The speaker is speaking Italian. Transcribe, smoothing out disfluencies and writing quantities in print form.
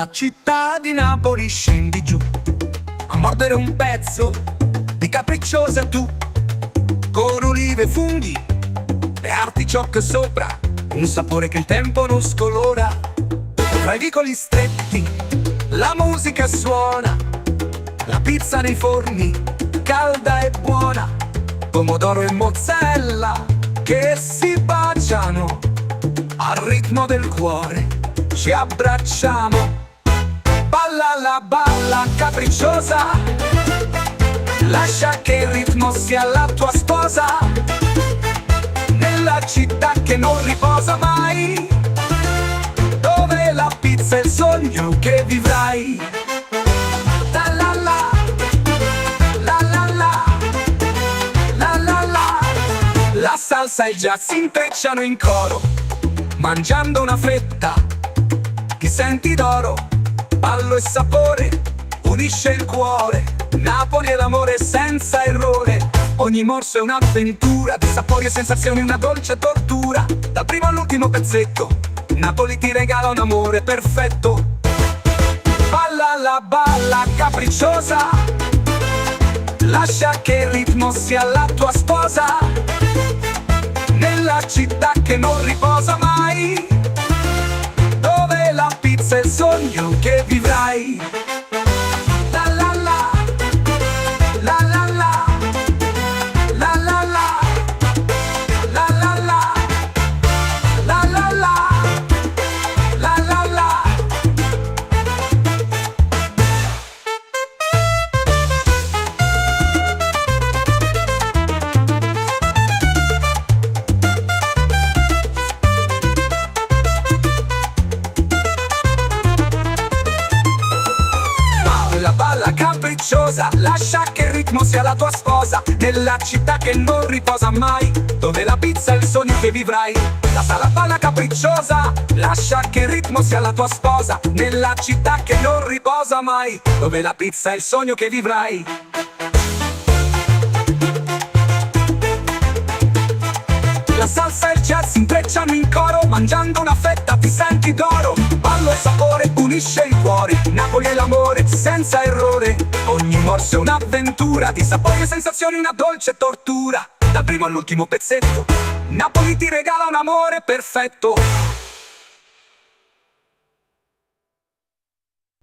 Dalla città di Napoli scendi giù a mordere un pezzo di capricciosa tu, con olive e funghi e articiocche sopra, un sapore che il tempo non scolora. Tra i vicoli stretti la musica suona, la pizza nei forni calda e buona, pomodoro e mozzarella che si baciano al ritmo del cuore, ci abbracciamo. Balla la balla capricciosa, lascia che il ritmo sia la tua sposa, nella città che non riposa mai, dove la pizza è il sogno che vivrai. La la la, la la la, la la la. La salsa e il jazz si intrecciano in coro, mangiando una fetta che senti d'oro. Ballo e sapore unisce il cuore, Napoli è l'amore senza errore. Ogni morso è un'avventura, di sapori e sensazioni una dolce tortura. Dal primo all'ultimo pezzetto, Napoli ti regala un amore perfetto. Balla la balla capricciosa, lascia che il ritmo sia la tua sposa, nella città che non riposa mai, dove la pizza è il sogno che vivrai. La la la, la la la, la la la, la la la, la la la, la la la. Balla capricciosa, lascia che il ritmo sia la tua sposa, nella città che non riposa mai, dove la pizza è il sogno che vivrai. La balla capricciosa, lascia che il ritmo sia la tua sposa, nella città che non riposa mai, dove la pizza è il sogno che vivrai. La salsa e il jazz si intrecciano in coro, mangiando una fetta ti senti d'oro. Ballo e sapore unisce il cuore, Napoli è l'amore senza errore. Ogni morso è un'avventura, di sapori e sensazioni una dolce tortura. Dal primo all'ultimo pezzetto, Napoli ti regala un amore perfetto.